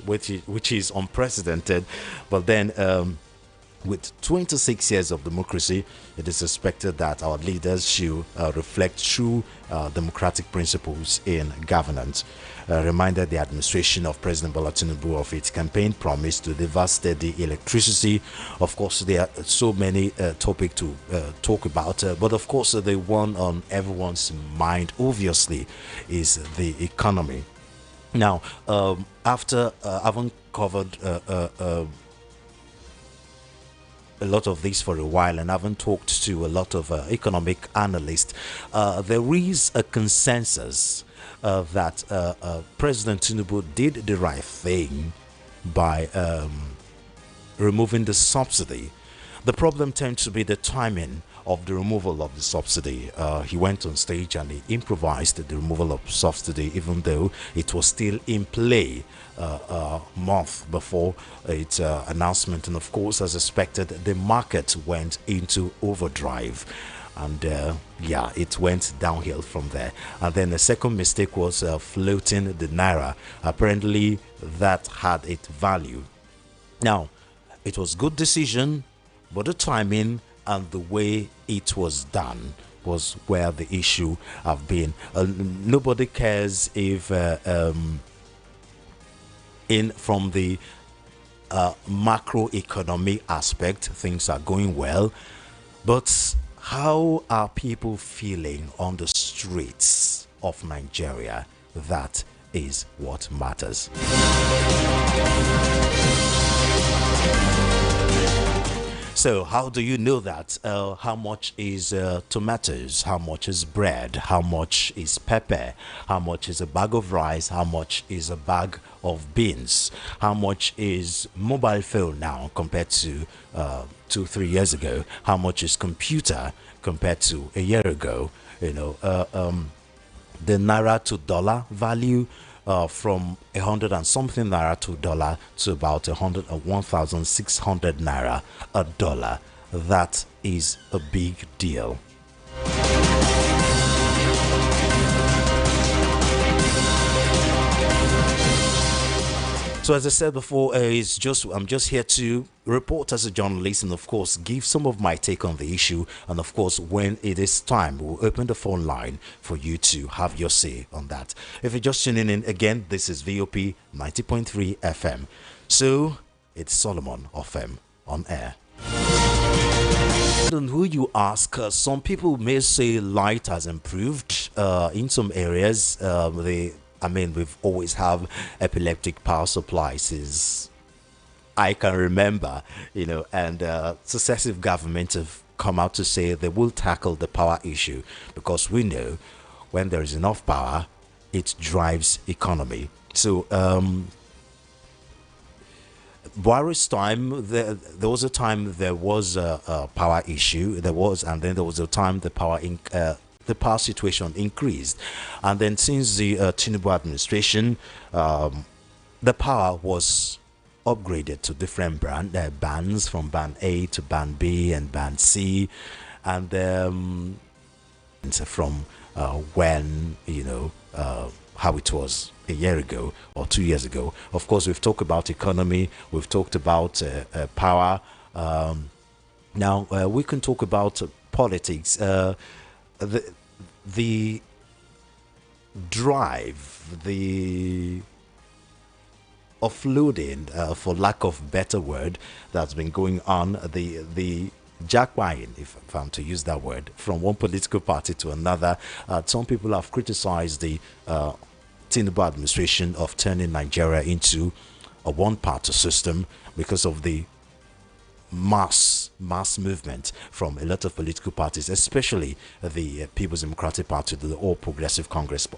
which is unprecedented. But then, with 26 years of democracy, it is expected that our leaders should reflect true democratic principles in governance. Reminded the administration of President Bola Tinubu of its campaign promise to deliver steady electricity. Of course, there are so many topics to talk about, but of course, the one on everyone's mind, obviously, is the economy. Now, after having covered a lot of this for a while and haven't talked to a lot of economic analysts, there is a consensus that President Tinubu did the right thing by removing the subsidy. The problem tends to be the timing of the removal of the subsidy. He went on stage and he improvised the removal of subsidy, even though it was still in play a month before its announcement. And of course, as expected, the market went into overdrive. And yeah, it went downhill from there. And then the second mistake was floating the naira. Apparently, that had its value. Now, it was good decision, but the timing and the way it was done was where the issue have been. Nobody cares if in from the macroeconomic aspect things are going well, but how are people feeling on the streets of Nigeria? That is what matters. So how do you know that? How much is tomatoes? How much is bread? How much is pepper? How much is a bag of rice? How much is a bag of beans? How much is mobile phone now compared to 2-3 years ago? How much is computer compared to a year ago? You know, the naira to dollar value from 100 and something naira to dollar to about 1,600 naira a dollar. That is a big deal. So as I said before, I'm just here to report as a journalist and of course give some of my take on the issue, and of course when it is time we'll open the phone line for you to have your say on that. If you're just tuning in again, this is VOP 90.3 FM. So it's Solomon of M on air. And who you ask, some people may say light has improved in some areas. We've always have epileptic power supplies since I can remember, and successive governments have come out to say they will tackle the power issue, because we know when there is enough power, it drives economy. So Buhari's time, there was a time there was a power issue, and then there was a time the power situation increased, and then since the Tinubu administration, the power was upgraded to different bands, from band A to band B and band C, and from when how it was a year ago or 2 years ago. Of course, we've talked about economy, we've talked about power. Now we can talk about politics. The drive, the offloading, for lack of better word, that's been going on, the jackpying, if I'm to use that word, from one political party to another. Some people have criticized the Tinubu administration of turning Nigeria into a one-party system because of the mass movement from a lot of political parties, especially the People's Democratic Party, the All Progressive Congress.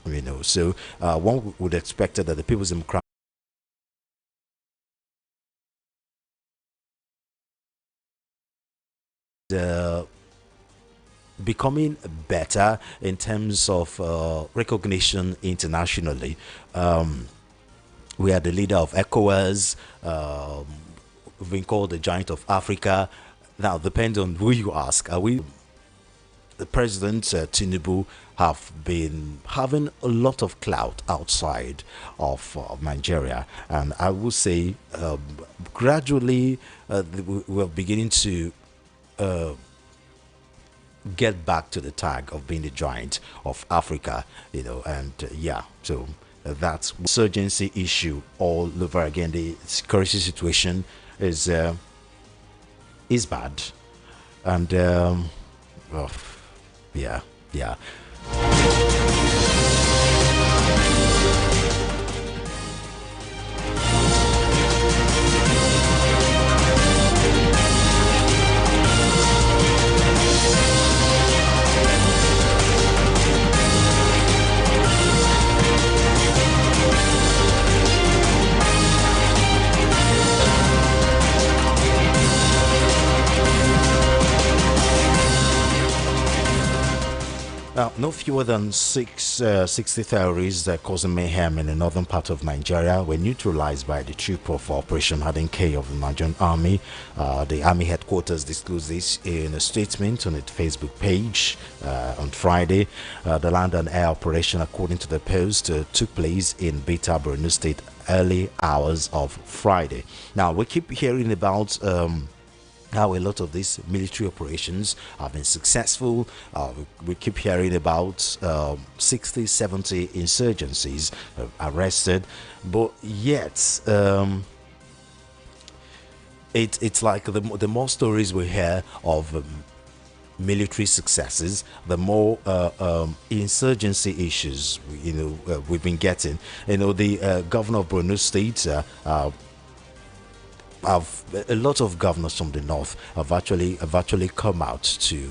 So one would expect that the People's Democratic becoming better in terms of recognition internationally. We are the leader of ECOWAS. We've been called the giant of Africa. Now, depends on who you ask. Are we President Tinubu have been having a lot of clout outside of Nigeria, and I would say gradually we're beginning to get back to the tag of being the giant of Africa, and yeah, so that's insurgency issue all over again. The security situation is bad, and oh, yeah, yeah. No fewer than 60 terrorists causing mayhem in the northern part of Nigeria were neutralized by the troop of Operation Harden K of the Nigerian Army. The Army headquarters disclosed this in a statement on its Facebook page on Friday. The land and air operation, according to the post, took place in Beta, Borno State, early hours of Friday. Now, we keep hearing about how a lot of these military operations have been successful. We keep hearing about 60, 70 insurgencies arrested, but yet it's like the more stories we hear of military successes, the more insurgency issues we've been getting. The governor of Borno State, a lot of governors from the north have actually come out to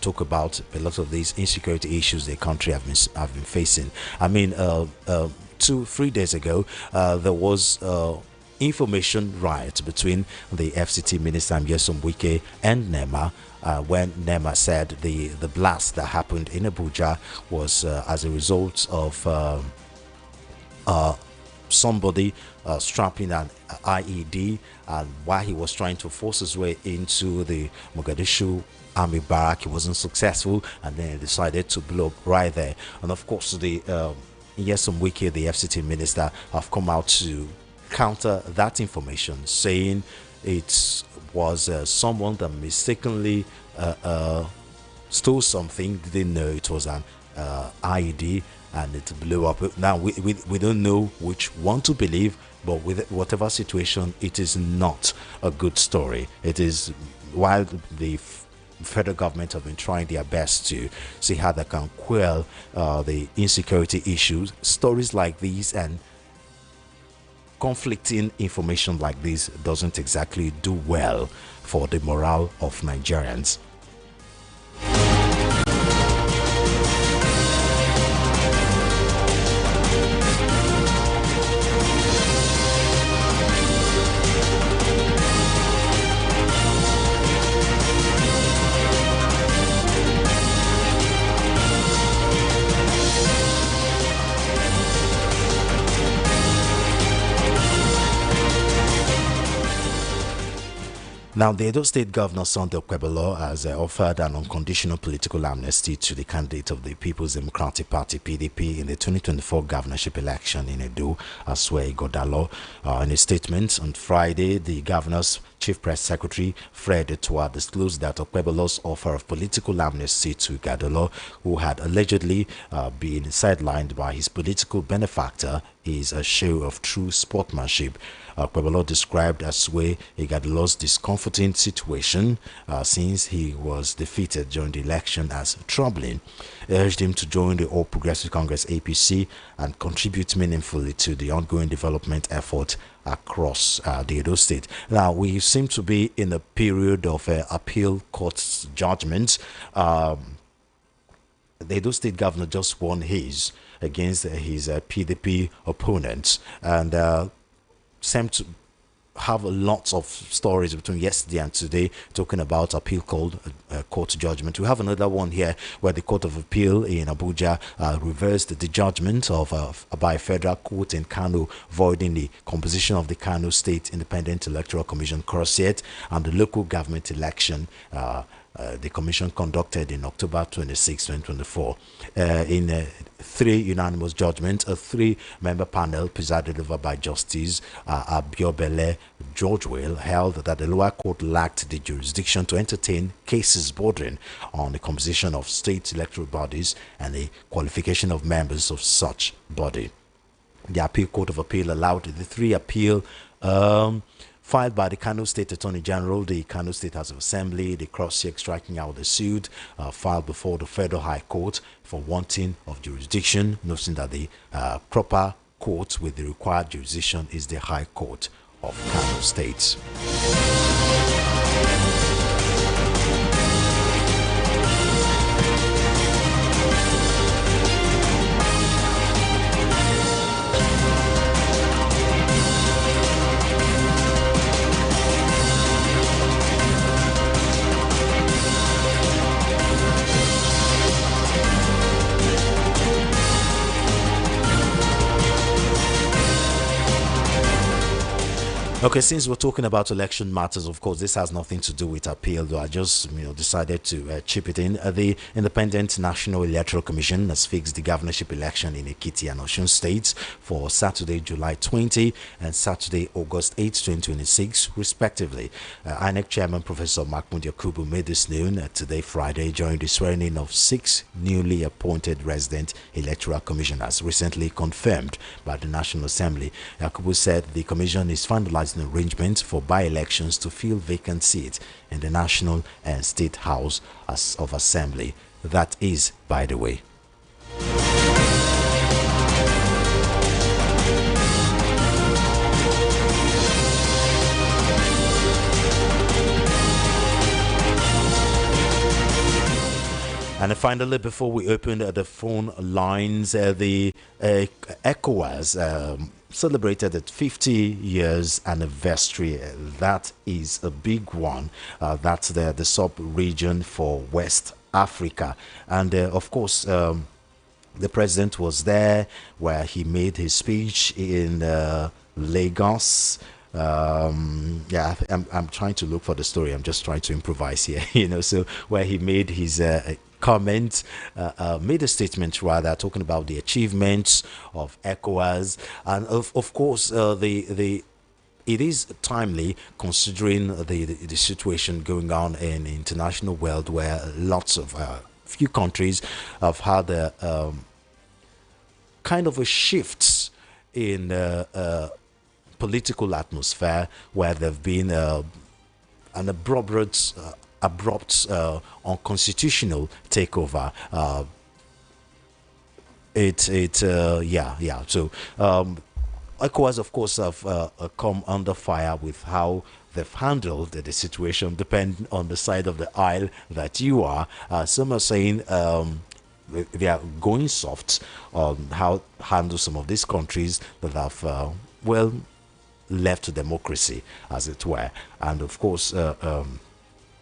talk about a lot of these insecurity issues the country have been facing. I mean, 2-3 days ago, there was information riot between the FCT minister Nyesom Wike and NEMA, when NEMA said the blast that happened in Abuja was as a result of somebody strapping an IED, and while he was trying to force his way into the Mogadishu army barrack, he wasn't successful, and then he decided to blow up right there. And of course, the Nyesom Wike, the FCT minister, have come out to counter that information, saying it was someone that mistakenly stole something, didn't know it was an IED, and it blew up. Now we don't know which one to believe, but with whatever situation, it is not a good story. It is, while the federal government have been trying their best to see how they can quell the insecurity issues, stories like these and conflicting information like this doesn't exactly do well for the morale of Nigerians. Now, the Edo State Governor Sunday Okwebolo has offered an unconditional political amnesty to the candidate of the People's Democratic Party (PDP) in the 2024 governorship election in Edo, Asue Godalo. In a statement on Friday, the governor's Chief Press Secretary Fred Etua disclosed that Okwebolo's offer of political amnesty to Godalo, who had allegedly been sidelined by his political benefactor, is a show of true sportsmanship. Okwebolo described Asue Igadolo's discomforting situation since he was defeated during the election as troubling. He urged him to join the All Progressive Congress (APC) and contribute meaningfully to the ongoing development effort across the Edo State. Now, we seem to be in a period of appeal court judgments. The Edo State governor just won his against his PDP opponents, and seemed to have lots of stories between yesterday and today talking about appeal called court judgment. We have another one here where the Court of Appeal in Abuja reversed the judgment of by a federal court in Kano, voiding the composition of the Kano State Independent Electoral Commission (CORSET) and the local government election the commission conducted in October 26, 2024. In three unanimous judgments, a three-member panel presided over by Justice Abiobele Georgewell held that the lower court lacked the jurisdiction to entertain cases bordering on the composition of state electoral bodies and the qualification of members of such body. The Appeal Court of Appeal allowed the three appeal filed by the Kano State Attorney General, the Kano State House of Assembly, the cross-check striking out the suit filed before the Federal High Court for wanting of jurisdiction, noting that the proper court with the required jurisdiction is the High Court of Kano State. Okay, since we're talking about election matters, of course, this has nothing to do with appeal, though I just decided to chip it in. The Independent National Electoral Commission has fixed the governorship election in Ekiti and Osun states for Saturday, July 20 and Saturday, August 8, 2026, respectively. INEC Chairman Professor Mahmoud Yakubu made this known today, Friday, during the swearing-in of 6 newly appointed resident electoral commissioners, recently confirmed by the National Assembly. Yakubu said the commission is finalizing arrangements for by-elections to fill vacant seats in the National and State House of Assembly. That is, by the way. And finally, before we open the phone lines, the ECOWAS celebrated its 50 years anniversary. That is a big one. That's the sub-region for West Africa. And of course, the president was there where he made his speech in Lagos. Yeah, I'm trying to look for the story. I'm just trying to improvise here, so where he made his comment, made a statement rather, talking about the achievements of ECOWAS, and of course it is timely considering the situation going on in the international world, where lots of few countries have had a kind of a shift in political atmosphere, where there have been an abrupt unconstitutional takeover. So ECOWAS, of course, have come under fire with how they've handled the situation, depending on the side of the aisle that you are. Some are saying they are going soft on how to handle some of these countries that have left democracy, as it were. And of course,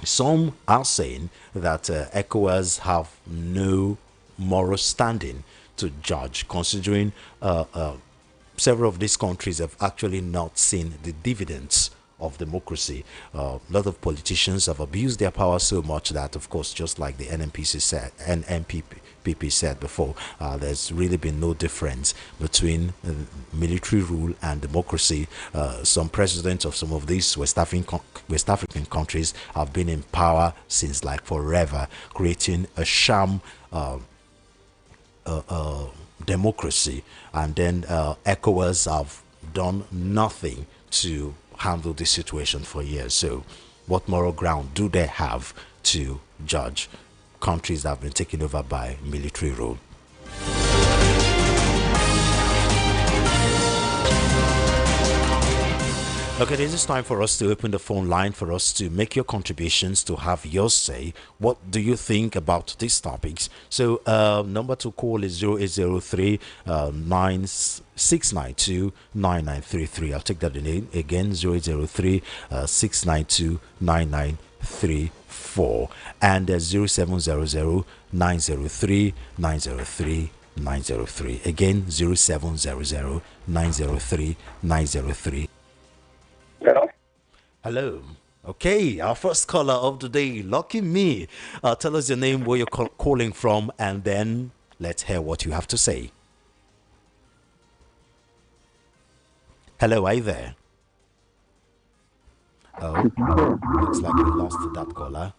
some are saying that ECOWAS have no moral standing to judge, considering several of these countries have actually not seen the dividends of democracy. A lot of politicians have abused their power so much that, of course, just like the NPP said before, there's really been no difference between military rule and democracy. Some presidents of some of these West African countries have been in power since like forever, creating a sham democracy, and then ECOWAS have done nothing to handle this situation for years. So what moral ground do they have to judge countries that have been taken over by military rule? Okay, this is time for us to open the phone line for us to make your contributions, to have your say. What do you think about these topics? So number to call is 0803 692 9933. I'll take that again, 0803 692 9934, and 0700 903 903 903. Again, 0700 903 903. Hello. Hello. Okay, our first caller of the day, lucky me. Tell us your name, where you're calling from, and then let's hear what you have to say. Hello, are you there? Oh, looks like we lost that caller.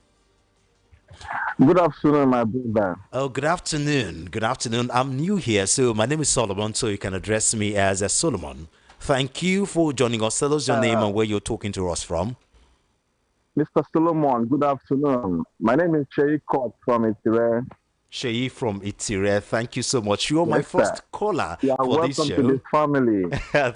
Good afternoon, my brother. Oh, good afternoon. Good afternoon. I'm new here, so my name is Solomon, so you can address me as Solomon. Thank you for joining us. Tell us your name and where you're talking to us from. Mr. Solomon, good afternoon. My name is Shay Court from Itire. Sheyi from Itire. Thank you so much. You're my Yes, sir. first caller You are for this welcome to show. this family.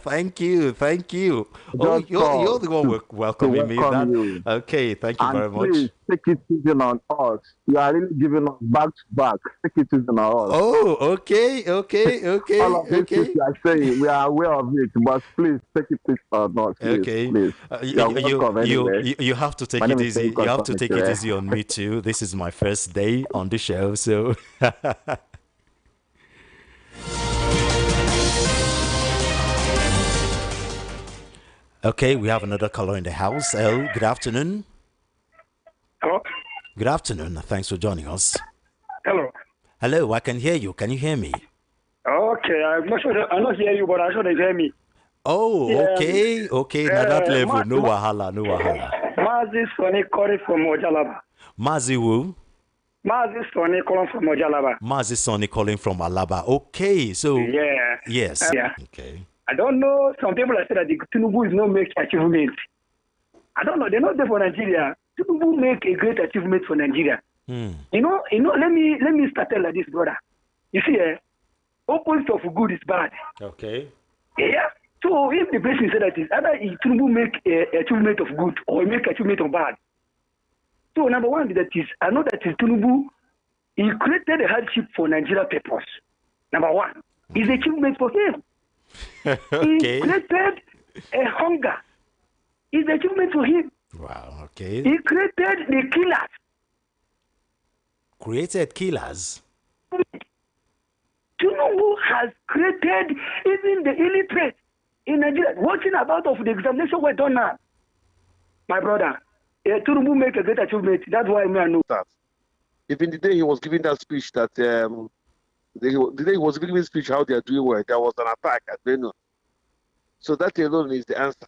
Thank you. Thank you. Oh, Just you're call the one to welcoming me. welcome That you. okay. Thank you And very much. please take it easy on us. You are really giving us back to back. Take it easy on us. Oh, okay, okay, All okay, of these things okay. you are saying, we are aware of it, but please take it easy on us, please, Okay, please. You are you, welcome you anyway. you you have to My take name it is Shay easy. You Court have from to take it Itire. easy on me too. This is my first day on the show, so okay. We have another caller in the house. Oh, good afternoon. Hello? Good afternoon. Thanks for joining us. Hello. Hello, I can hear you. Can you hear me? Okay, I'm not sure. I not hear you, but I'm sure they hear me. Oh, Yeah, okay, okay. Now that level, no wahala, no wahala. Mazi Sonny calling from Ojalaba. Mazi Wu, Mazi Sonny calling from Ojalaba. Mazi Sonny calling from Alaba. Okay, so Yeah. yes, Yeah. okay. I don't know. Some people have said that the Tinubu is not make achievement. I don't know. They're not there for Nigeria. Tinubu make a great achievement for Nigeria. Hmm. You know. Let me start it like this, brother. You see, opposite of good is bad. Okay. Yeah. So if the person said that is either Tinubu make a achievement of good or make achievement of bad. So number one that is I know that is Tinubu he created a hardship for Nigeria purpose. Number one, is achievement for him. He Okay. created a hunger. Is achievement for him. Wow. Okay. He created the killers. Created killers. Tinubu has created even the illiterate in Nigeria. Watching about of the examination went on now. My brother, Tinubu make a great achievement. That's why I know. That even the day he was giving that speech, that the day he was giving his speech, how they are doing well, there was an attack at Beno. So that alone is the answer.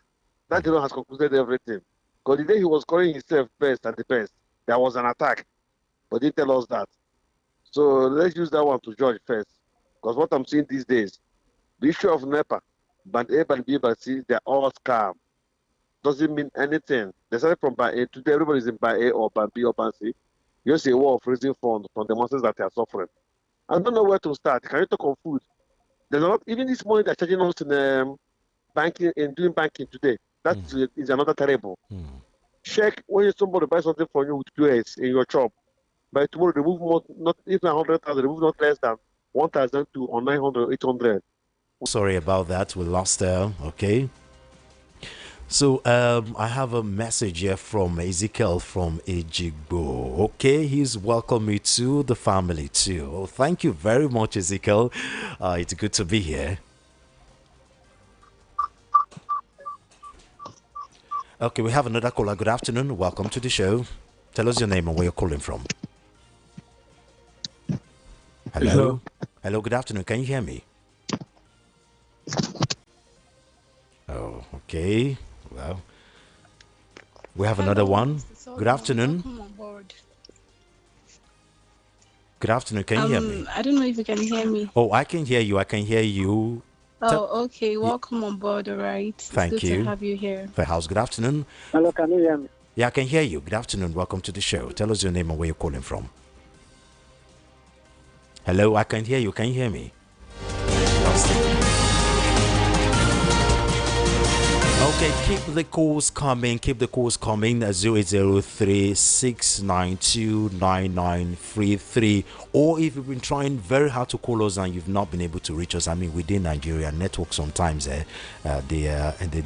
That alone has concluded everything. Because the day he was calling himself best and the best, there was an attack, but they tell us that. So let's use that one to judge first. Because what I'm seeing these days, the issue of NEPA, Band A, Band B, Band C, they're all scam. Doesn't mean anything. They started from Band A. Today, everybody's in Band A or Band B or Band C. You see a war of raising funds from the monsters that they are suffering. I don't know where to start. Can you talk on food? There's a lot, even this money they're charging us in banking and doing banking today. That is another terrible. Check when somebody buys something for you with US in your shop. By tomorrow, remove more, not even 100,000, remove not less than 1,000 to or 900, 800. Sorry about that. We lost her. Okay. So I have a message here from Ezekiel from Ejigbo. Okay, he's welcomed me to the family too. Oh, thank you very much, Ezekiel. It's good to be here. Okay, we have another caller. Good afternoon. Welcome to the show. Tell us your name and where you're calling from. Hello. Hello, good afternoon. Can you hear me? Oh, okay. Well, we have another one. Good afternoon. Welcome on board. Good afternoon. Can you hear me? I don't know if you can hear me. Oh, I can hear you. I can hear you. Oh, okay. Welcome on board, all right. It's Thank good you. to have you here. The house. Good afternoon. Hello, can you hear me? Yeah, I can hear you. Good afternoon. Welcome to the show. Tell us your name and where you're calling from. Hello, I can hear you. Can you hear me? Okay, keep the calls coming. Keep the calls coming. 0803-692-9933. Or if you've been trying very hard to call us and you've not been able to reach us, I mean, within Nigeria, network sometimes they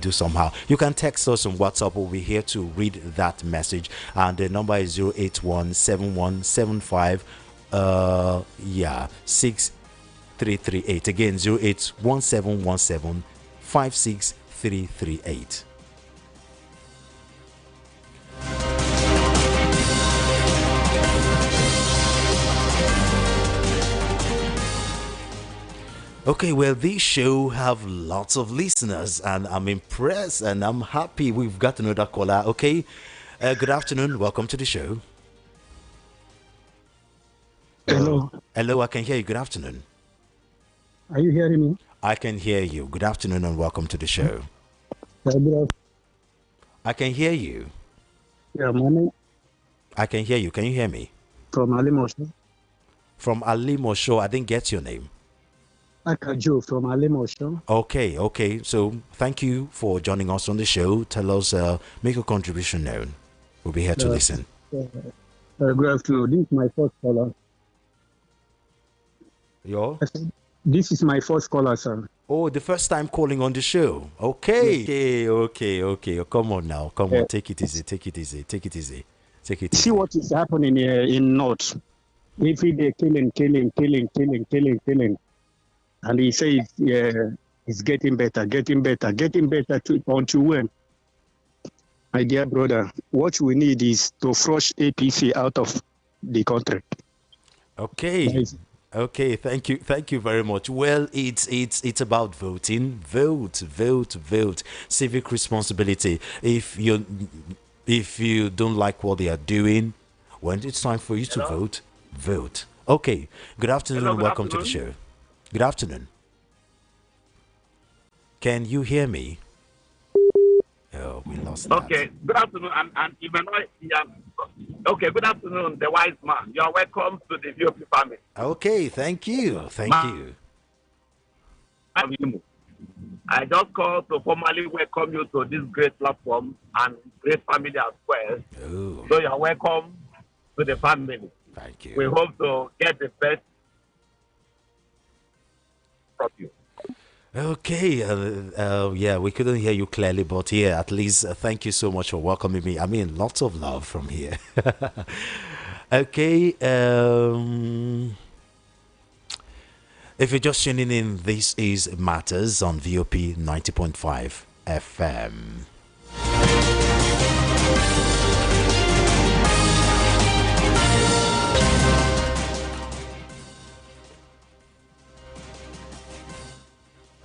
do somehow. You can text us on WhatsApp. We'll be here to read that message. And the number is 0817175 6338. Again, 08171756338. Okay, well, this show have lots of listeners, and I'm impressed, and I'm happy we've got another caller. Okay, good afternoon. Welcome to the show. Hello. Hello, I can hear you. Good afternoon. Are you hearing me? I can hear you. Good afternoon, and welcome to the show. Good I can hear you. Yeah, my name I can hear you. Can you hear me? from Alimosho. From Alimo Show. I didn't get your name. Akajo from Alimosho. Okay. So thank you for joining us on the show. Tell us, make a contribution known. We'll be here to listen. Good afternoon. This is my first caller. This is my first caller, sir. Oh, the first time calling on the show. Okay. Okay. Come on now. Come on. Take it easy. See what is happening here in North. Every day killing. And he says it's getting better until when? My dear brother, what we need is to flush APC out of the country. Okay. Okay, thank you very much. Well, it's about voting. Vote. Civic responsibility. If you don't like what they are doing, when it's time for you to vote. Okay. Good afternoon and welcome to the show. Good afternoon. Can you hear me? Oh, we lost that. Okay, good afternoon. And even okay, good afternoon, the wise man. You are welcome to the VOP family. Okay, thank you. I just called to formally welcome you to this great platform and great family as well. Oh. So you are welcome to the family. Thank you. We hope to get the best from you. Okay, yeah, we couldn't hear you clearly, but yeah, at least thank you so much for welcoming me. I mean, lots of love from here. Okay, if you're just tuning in, this is Matters on VOP 90.5 FM.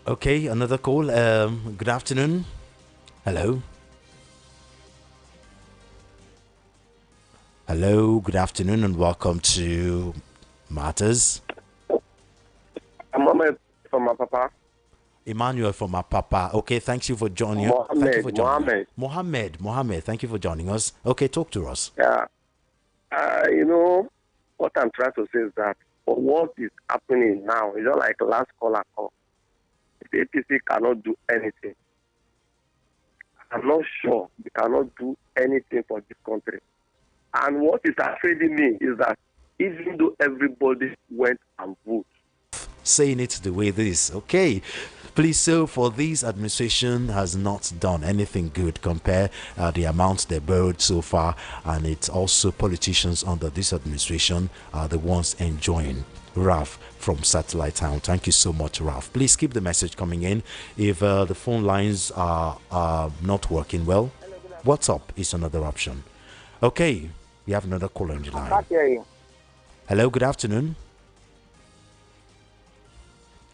Okay, another call. Good afternoon. Hello, good afternoon and welcome to Matters. I'm Mohammed from my papa. Emmanuel from my papa. Okay, thank you for joining. Mohammed, thank you for joining us. Okay, talk to us. Yeah. You know, what I'm trying to say is that for what is happening now, it's not like last caller call. The APC cannot do anything. I'm not sure they cannot do anything for this country. And what is afraiding me is that even though everybody went and voted, saying it the way this, okay, please. So for this administration has not done anything good. Compare the amount they borrowed so far, and it's also politicians under this administration are the ones enjoying. Ralph from Satellite Town, thank you so much, Ralph. Please keep the message coming in. If the phone lines are not working well, WhatsApp is another option. Okay, we have another caller on the line. I can't hear you. Hello, good afternoon.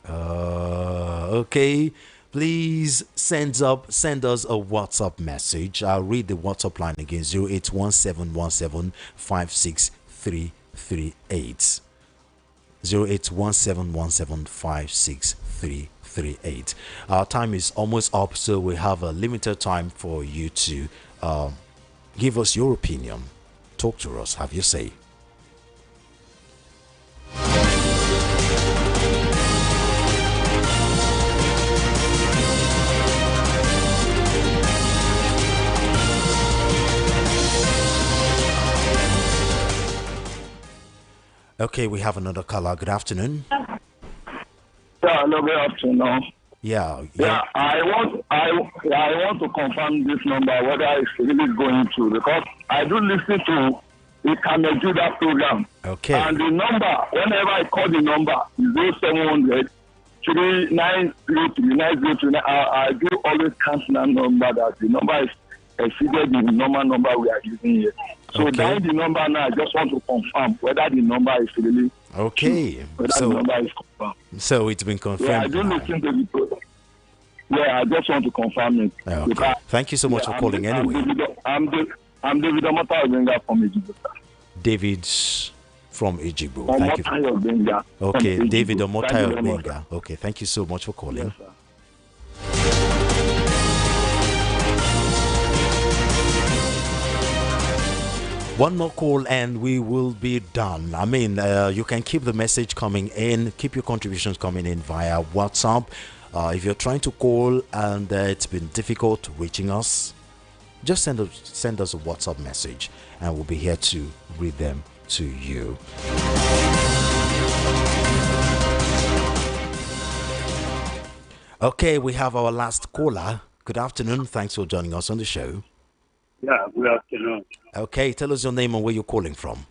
Okay, please send us a WhatsApp message. I'll read the WhatsApp line again: 08171756338. 08171756338. Our time is almost up, so we have a limited time for you to give us your opinion. Talk to us, have your say. Okay, we have another caller. Good afternoon. Yeah, hello, good afternoon. Yeah. I want to confirm this number whether it's really going through, because I do listen to the Kamejuda program. Okay. And the number, whenever I call the number, is 0700 3903 9029. I do always cancel that number. That the number is exceeded the normal number we are using here. So down the number now, I just want to confirm whether the number is really okay. whether the number is confirmed. So it's been confirmed. Yeah, I don't listen to the program. Yeah, I just want to confirm it. Okay. Thank you so much for calling anyway. I'm David Omota Obenga from Ejigbo. David from Ejigbo. Thank you. Okay, David Omota Obenga. Okay, thank you so much for calling. Yes, One more call and we will be done. I mean, you can keep the message coming in, keep your contributions coming in via WhatsApp. If you're trying to call and it's been difficult reaching us, just send us a WhatsApp message and we'll be here to read them to you. Okay, we have our last caller. Good afternoon. Thanks for joining us on the show. Yeah, good afternoon. Okay, tell us your name and where you're calling from.